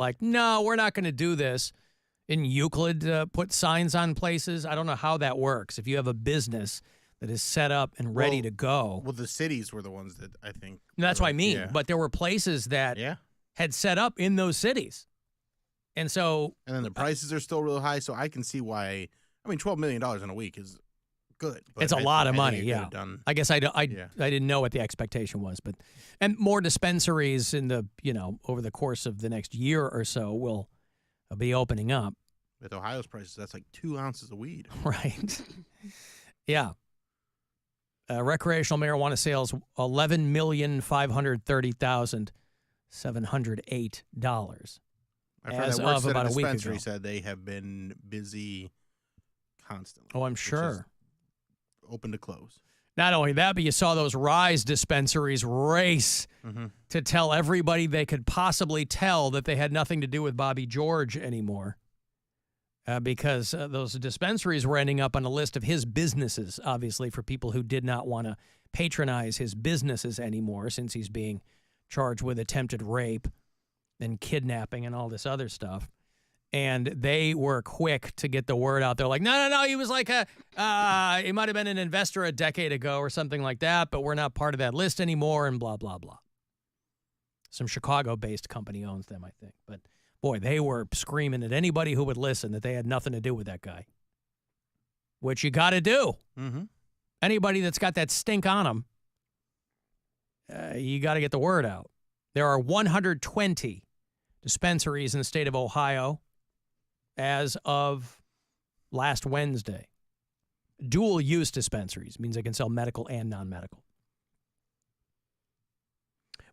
Like, no, we're not going to do this. In Euclid, put signs on places. I don't know how that works. If you have a business that is set up and ready to go. Well, the cities were the ones that I think. That's what I mean. Yeah. But there were places that had set up in those cities. And so. And then the prices are still real high. So I can see why. I mean, $12 million in a week is good. But it's a lot of money. Yeah. I guess I didn't know what the expectation was. And more dispensaries over the course of the next year or so will be opening up. With Ohio's prices, that's like 2 ounces of weed. Right. Yeah. Recreational marijuana sales, $11,530,708. As of about a week ago. Dispensary said they have been busy constantly. Oh, I'm sure. Open to close. Not only that, but you saw those Rise dispensaries race to tell everybody they could possibly tell that they had nothing to do with Bobby George anymore. Because those dispensaries were ending up on a list of his businesses, obviously, for people who did not want to patronize his businesses anymore since he's being charged with attempted rape and kidnapping and all this other stuff. And they were quick to get the word out there like, no, he was like he might have been an investor a decade ago or something like that, but we're not part of that list anymore and blah, blah, blah. Some Chicago-based company owns them, I think. But boy, they were screaming at anybody who would listen that they had nothing to do with that guy, which you got to do. Mm-hmm. Anybody that's got that stink on them, you got to get the word out. There are 120 dispensaries in the state of Ohio as of last Wednesday. Dual-use dispensaries means they can sell medical and non-medical.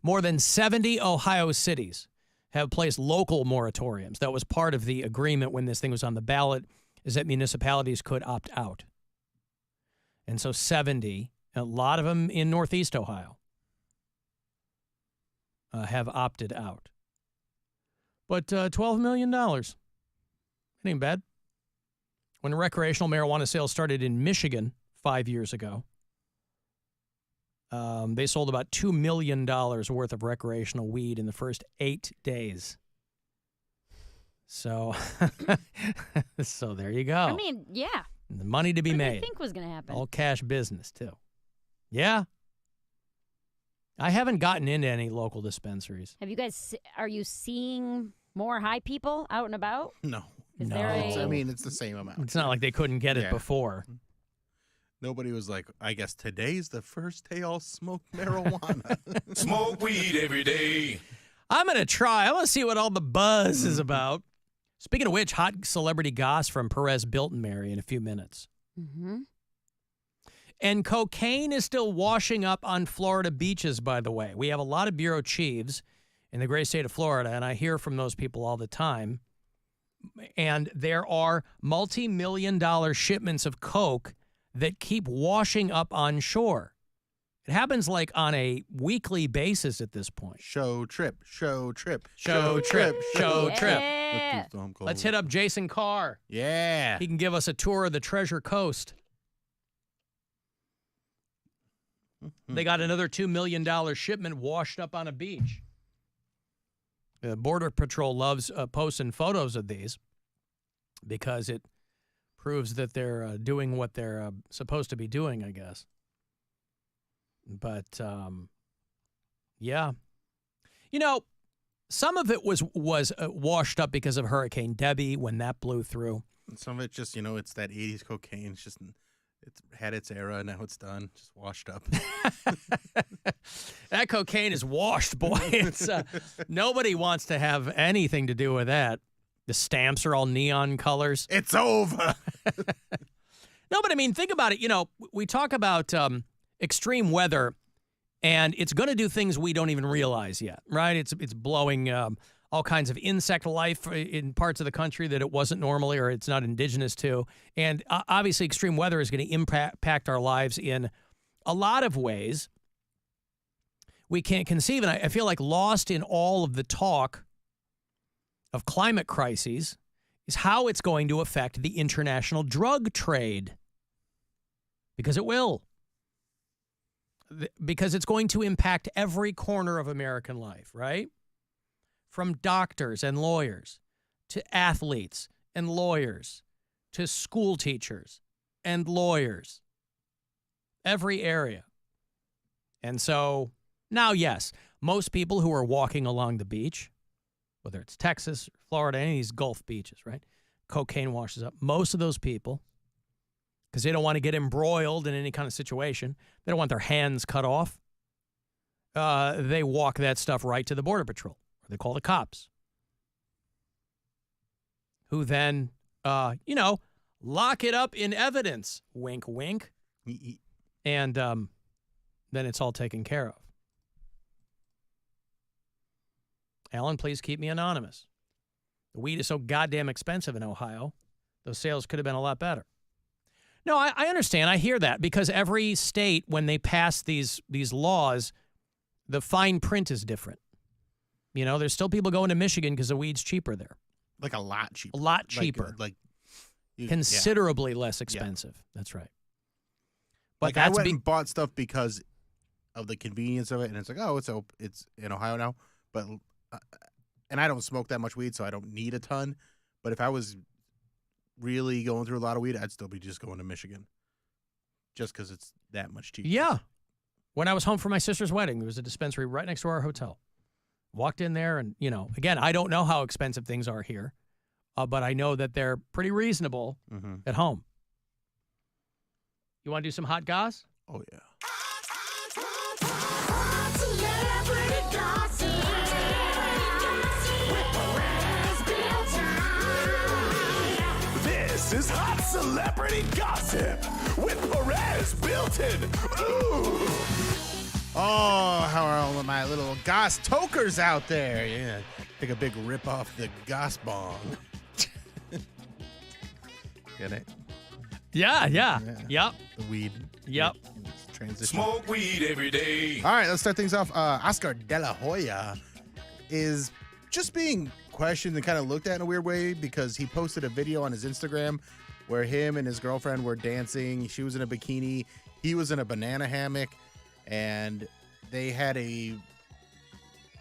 More than 70 Ohio cities have placed local moratoriums. That was part of the agreement when this thing was on the ballot, is that municipalities could opt out. And so 70, a lot of them in Northeast Ohio, have opted out. But $12 million, it ain't bad. When recreational marijuana sales started in Michigan 5 years ago, they sold about $2 million worth of recreational weed in the first 8 days. So, so there you go. I mean, yeah. The money to be made. What did you think was going to happen? All cash business, too. Yeah. I haven't gotten into any local dispensaries. Are you seeing more high people out and about? No. Is No. there It's the same amount. It's not like they couldn't get it before. Nobody was like, I guess today's the first day I'll smoke marijuana. Smoke weed every day. I'm going to try. I want to see what all the buzz is about. Speaking of which, hot celebrity goss from Perez, Bilton, Mary, in a few minutes. Mm-hmm. And cocaine is still washing up on Florida beaches, by the way. We have a lot of bureau chiefs in the great state of Florida, and I hear from those people all the time. And there are multi-million-dollar shipments of coke that keep washing up on shore. It happens like on a weekly basis at this point. Show trip. Yeah. Let's hit up Jason Carr. Yeah. He can give us a tour of the Treasure Coast. They got another $2 million shipment washed up on a beach. The Border Patrol loves posting photos of these because it proves that they're doing what they're supposed to be doing, I guess. But, yeah. You know, some of it was washed up because of Hurricane Debbie when that blew through. And some of it just, it's that 80s cocaine. It's had its era. Now it's done. Just washed up. That cocaine is washed, boy. It's nobody wants to have anything to do with that. The stamps are all neon colors. It's over. No, but I mean, think about it. We talk about extreme weather, and it's going to do things we don't even realize yet, right? It's blowing all kinds of insect life in parts of the country that it wasn't normally or it's not indigenous to. And obviously, extreme weather is going to impact our lives in a lot of ways we can't conceive. And I feel like lost in all of the talk of climate crises is how it's going to affect the international drug trade. Because it will. Because it's going to impact every corner of American life, right? from doctors and lawyers to athletes and lawyers to school teachers and lawyers. Every area. And so now, yes, most people who are walking along the beach, whether it's Texas or Florida, any of these Gulf beaches, right? Cocaine washes up. Most of those people, because they don't want to get embroiled in any kind of situation, they don't want their hands cut off, they walk that stuff right to the Border Patrol. Or they call the cops, who then, lock it up in evidence. Wink, wink. And then it's all taken care of. Alan, please keep me anonymous. The weed is so goddamn expensive in Ohio. Those sales could have been a lot better. No, I understand. I hear that because every state, when they pass these laws, the fine print is different. You know, there's still people going to Michigan because the weed's cheaper there. Like a lot cheaper. A lot cheaper. Considerably less expensive. Yeah. That's right. But I went and bought stuff because of the convenience of it, and it's like, oh, it's in Ohio now. But and I don't smoke that much weed, so I don't need a ton. But if I was really going through a lot of weed, I'd still be just going to Michigan, just because it's that much cheaper. Yeah. When I was home for my sister's wedding, there was a dispensary right next to our hotel. Walked in there, and again, I don't know how expensive things are here, but I know that they're pretty reasonable at home. You want to do some hot goss? Oh, yeah. This is Hot Celebrity Gossip with Perez, Bilton. Ooh. Oh, how are all of my little goss tokers out there? Yeah, take a big rip off the goss bong. Get it? Yeah. Yep. The weed. Yep. Transition. Smoke weed every day. All right, let's start things off. Oscar De La Hoya is just being questioned and kind of looked at in a weird way because he posted a video on his Instagram where him and his girlfriend were dancing. She was in a bikini. He was in a banana hammock. And they had it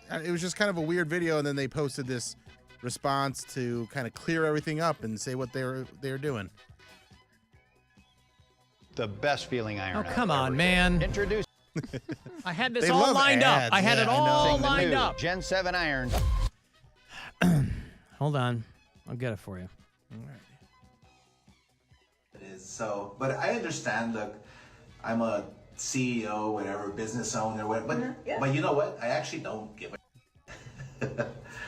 was just kind of a weird video. And then they posted this response to kind of clear everything up and say what they were doing. The best feeling iron. Oh, come on, man. Introduce. I had this all lined up. I had it all lined up. Gen 7 iron. Hold on. I'll get it for you. All right. It is so, but I understand. Look, I'm a CEO, whatever, business owner, whatever, but you know what? I actually don't give a.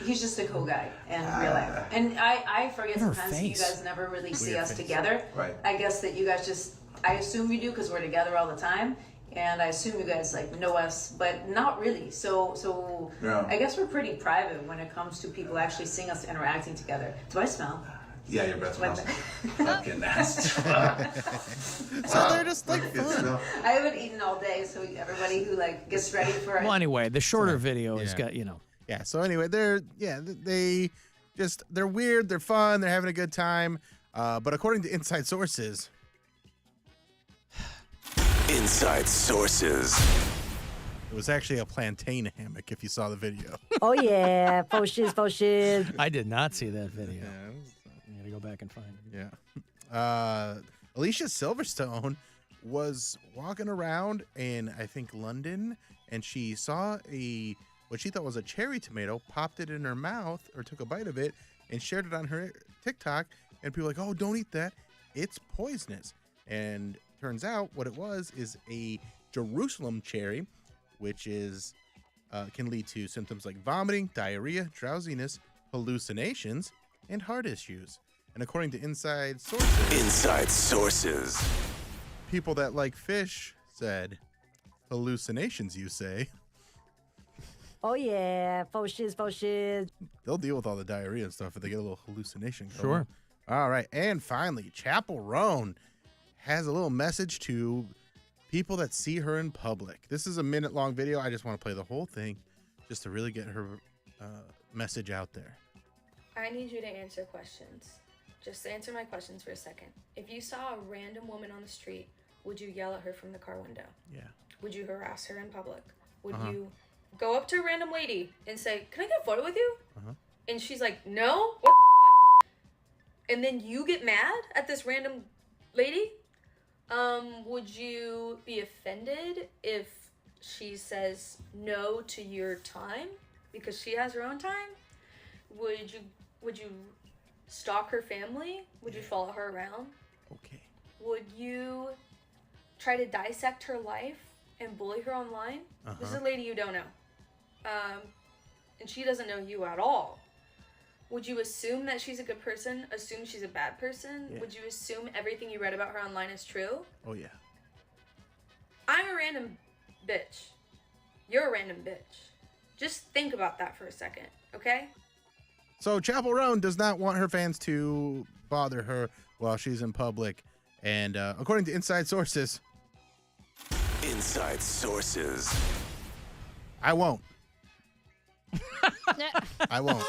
He's just a cool guy in real life. And I forget sometimes that you guys never really see us together. Right. I guess that you guys I assume you do because we're together all the time. And I assume you guys know us, but not really. So yeah. I guess we're pretty private when it comes to people actually seeing us interacting together. Do I smell? Yeah, your breath smells fucking nasty. So they're just like fun. I haven't eaten all day, so everybody who gets ready for it. Well, anyway, the shorter video has got, Yeah, so anyway, they're weird, they're fun, they're having a good time. But according to inside sources. Inside sources. It was actually a plantain hammock if you saw the video. Oh, yeah. Faux shiz. I did not see that video. I got to go back and find it. Yeah. Alicia Silverstone was walking around in, I think, London, and she saw what she thought was a cherry tomato, popped it in her mouth, or took a bite of it, and shared it on her TikTok, and people were like, oh, don't eat that. It's poisonous. And turns out what it was is a Jerusalem cherry, which is can lead to symptoms like vomiting, diarrhea, drowsiness, hallucinations, and heart issues. And according to inside sources, people that like fish said, hallucinations, you say? Oh, yeah. Faux shiz. They'll deal with all the diarrhea and stuff if they get a little hallucination going. Sure. All right. And finally, Chapel Roan has a little message to people that see her in public. This is a minute-long video. I just want to play the whole thing just to really get her message out there. I need you to answer questions. Just answer my questions for a second. If you saw a random woman on the street, would you yell at her from the car window? Yeah. Would you harass her in public? Would you go up to a random lady and say, can I get a photo with you? And she's like, no? What the f-? And then you get mad at this random lady? Would you be offended if she says no to your time because she has her own time? Would you stalk her family? Would you follow her around? Okay. Would you try to dissect her life and bully her online? This is a lady you don't know. And she doesn't know you at all. Would you assume that she's a good person? Assume she's a bad person? Yeah. Would you assume everything you read about her online is true? Oh, yeah. I'm a random bitch. You're a random bitch. Just think about that for a second, okay? So Chapel Roan does not want her fans to bother her while she's in public. And according to inside sources, Inside sources. I won't. I won't.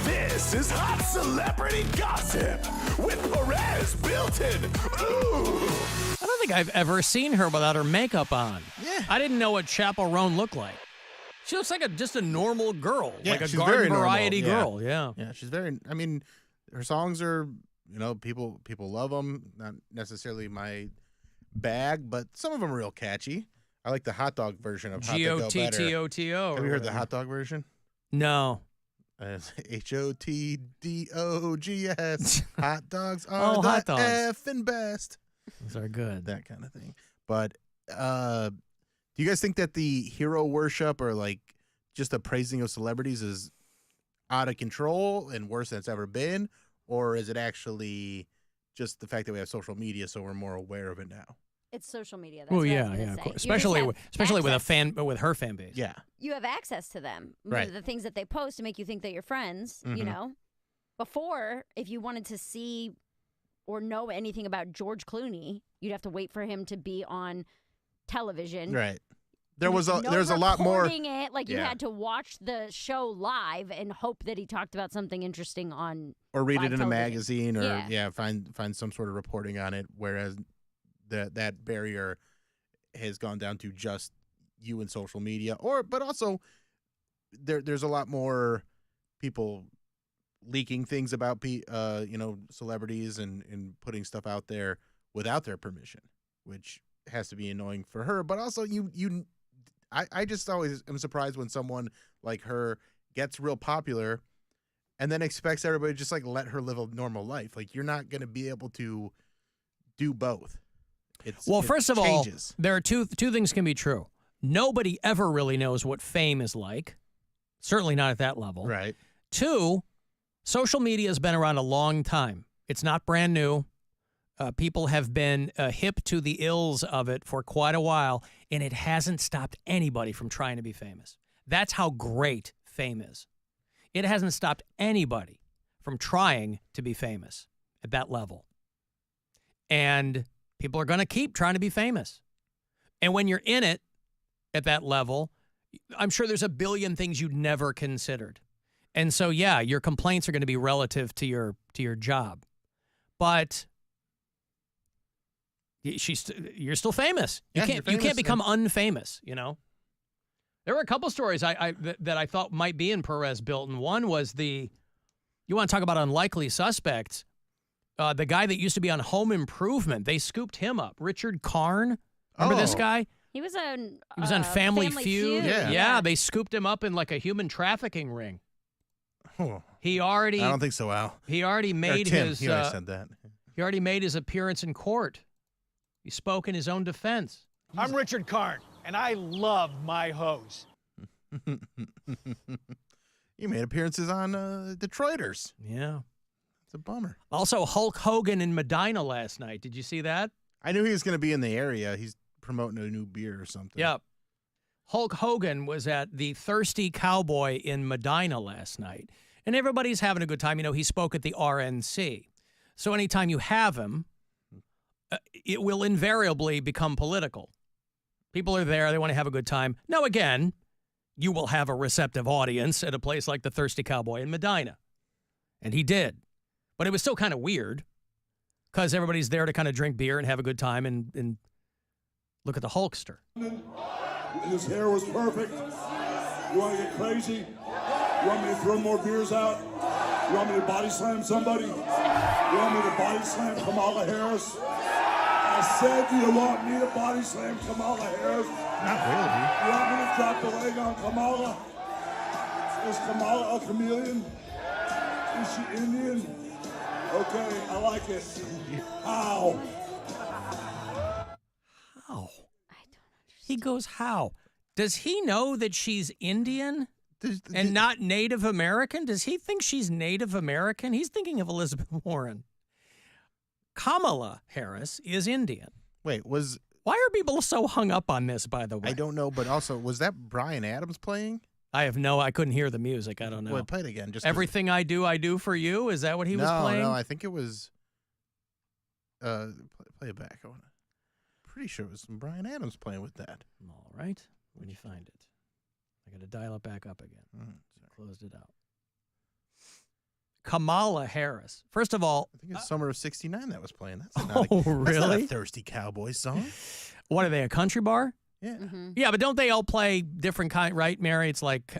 This is Hot Celebrity Gossip with Perez, Bilton. Ooh. I don't think I've ever seen her without her makeup on. Yeah. I didn't know what Chapel Roan looked like. She looks like just a normal girl, Yeah, like a she's garden very normal, variety yeah. girl. Yeah. Yeah, she's very. I mean, her songs are, people love them. Not necessarily my bag, but some of them are real catchy. I like the hot dog version of Hot to Go Better. Gottoto. Have you heard the hot dog version? No. HOTDOGS. Hot dogs are the hot dogs. effing best. Those are good. That kind of thing. But do you guys think that the hero worship or like just the praising of celebrities is out of control and worse than it's ever been? Or is it actually just the fact that we have social media so we're more aware of it now? It's social media. That's Oh what I was yeah, gonna yeah. say. Of course. You just have Especially with access. with her fan base. Yeah. You have access to them. Right. The things that they post to make you think that you're friends, you know. Before, if you wanted to see or know anything about George Clooney, you'd have to wait for him to be on television. Right. There's a No lot more. recording it. Like you Yeah. had to watch the show live and hope that he talked about something interesting on Or read live it in a television. magazine, or Yeah. find some sort of reporting on it. Whereas that barrier has gone down to just you and social media, but also there's a lot more people leaking things about celebrities and putting stuff out there without their permission, which has to be annoying for her. But also I just always am surprised when someone like her gets real popular and then expects everybody to just like let her live a normal life. Like, you're not going to be able to do both. First of all, changes. there are two things can be true. Nobody ever really knows what fame is like. Certainly not at that level. Right. Two, social media has been around a long time. It's not brand new. People have been hip to the ills of it for quite a while, and it hasn't stopped anybody from trying to be famous. That's how great fame is. It hasn't stopped anybody from trying to be famous at that level. And people are going to keep trying to be famous. And when you're in it at that level, I'm sure there's a billion things you'd never considered. And so, yeah, your complaints are going to be relative to your job. But you're still famous. Yeah, You can't become unfamous, you know? There were a couple stories that I thought might be in Perez Bilton. One was you want to talk about unlikely suspects. The guy that used to be on Home Improvement, they scooped him up. Richard Karn. Remember this guy? He was on Family Feud. Yeah. They scooped him up in like a human trafficking ring. Oh, He already I don't think so, Al. he already made Tim, his he already said that. he already made his appearance in court. He spoke in his own defense. I'm Richard Karn, and I love my hose. You made appearances on Detroiters. Yeah. It's a bummer. Also, Hulk Hogan in Medina last night. Did you see that? I knew he was going to be in the area. He's promoting a new beer or something. Yep. Hulk Hogan was at the Thirsty Cowboy in Medina last night, and everybody's having a good time. You know, he spoke at the RNC. So anytime you have him, it will invariably become political. People are there. They want to have a good time. Now, again, you will have a receptive audience at a place like the Thirsty Cowboy in Medina. And he did. But it was still kind of weird because everybody's there to kind of drink beer and have a good time and Look at the Hulkster. His hair was perfect. You want to get crazy? You want me to throw more beers out? You want me to body slam somebody? You want me to body slam Kamala Harris? I said, do you want me to body slam Kamala Harris? Not really. You want me to drop the leg on Kamala? Is Kamala a chameleon? Is she Indian? Okay, I like it. How? How? He goes, how? Does he know that she's Indian and not Native American? Does he think she's Native American? He's thinking of Elizabeth Warren. Kamala Harris is Indian. Wait, Why are people so hung up on this, by the way? I don't know, but also, was that Bryan Adams playing? I couldn't hear the music. I don't know. Well, play it again. Just Everything I do for you. Is that what he was playing? No, I think it was. Play it back. Pretty sure it was some Bryan Adams playing with that. All right. When you find it, I got to dial it back up again. Closed it out. Kamala Harris. First of all, I think it's Summer of '69 that was playing. Really? That's not a Thirsty Cowboy song. What are they? A country bar? Yeah. Yeah, but don't they all play different kind? Right, Mary? It's like,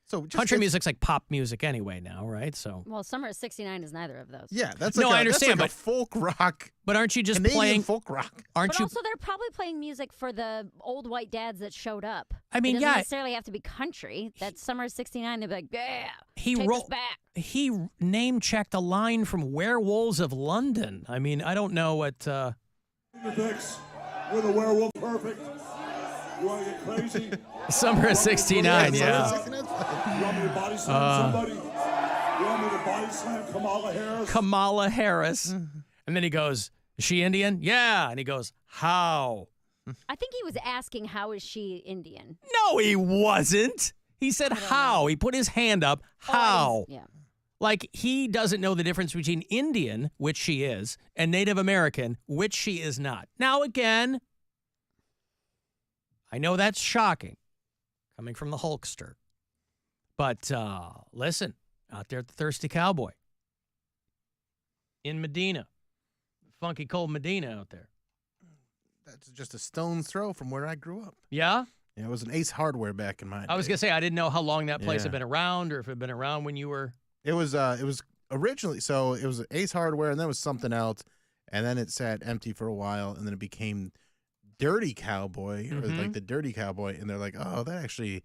So just country music's like pop music anyway now, right? So. Well, Summer of '69 is neither of those. Yeah, that's No, I understand, that's like a folk rock. But aren't you just Canadian playing folk rock? Aren't But you? also, they're probably playing music for the old white dads that showed up. I mean, it doesn't yeah. necessarily have to be country. That's Summer of '69. They'd be like, yeah, He take us wrote. back. He name checked a line from Werewolves of London. I mean, I don't know what. The fix with a werewolf perfect. You want to get crazy? Summer of '69, yeah. You want me to body slam somebody? You want me to body slam Kamala Harris? Kamala Harris. And then he goes, is she Indian? Yeah. And he goes, how? I think he was asking, how is she Indian? No, he wasn't. He said, how? He put his hand up. How? Yeah. Like, he doesn't know the difference between Indian, which she is, and Native American, which she is not. Now, again, I know that's shocking, coming from the Hulkster. But listen, out there at the Thirsty Cowboy in Medina, funky cold Medina out there. That's just a stone's throw from where I grew up. Yeah? Yeah, it was an Ace Hardware back in my day. I was going to say, I didn't know how long that place Yeah. had been around or if it had been around when you were. It was originally, so it was Ace Hardware, and then it was something else, and then it sat empty for a while, and then it became Dirty Cowboy, or like the Dirty Cowboy, and they're like, oh, that actually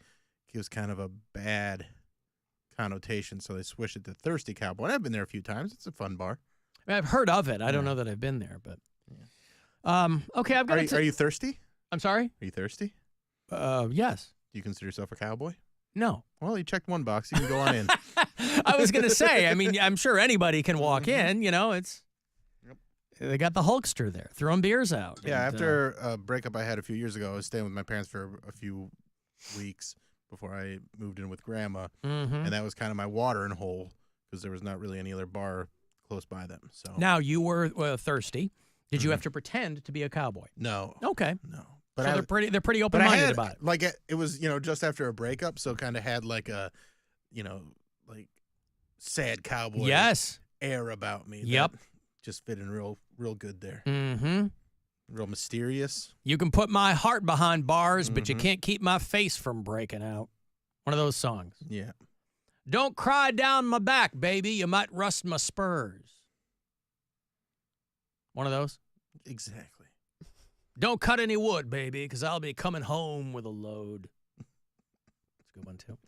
gives kind of a bad connotation, so they switched it to Thirsty Cowboy. And I've been there a few times. It's a fun bar. I mean, I've heard of it. I don't know that I've been there, but. Okay, I've got Are you thirsty? I'm sorry? Are you thirsty? Yes. Do you consider yourself a cowboy? No. Well, you checked one box. You can go on in. I was going to say, I mean, I'm sure anybody can walk in, it's. They got the Hulkster there, throwing beers out. Yeah, and, after a breakup I had a few years ago, I was staying with my parents for a few weeks before I moved in with Grandma, and that was kind of my watering hole because there was not really any other bar close by them. So Now, you were thirsty. Did you have to pretend to be a cowboy? No. Okay. No. But But they're pretty open-minded about it. Like it was, just after a breakup, so kind of had like a, like sad cowboy Yes. air about me. Yep. that Just fit in real good there. Mm-hmm. Real mysterious. You can put my heart behind bars, but you can't keep my face from breaking out. One of those songs. Yeah. Don't cry down my back, baby. You might rust my spurs. One of those. Exactly. Don't cut any wood, baby, because I'll be coming home with a load. That's a good one, too.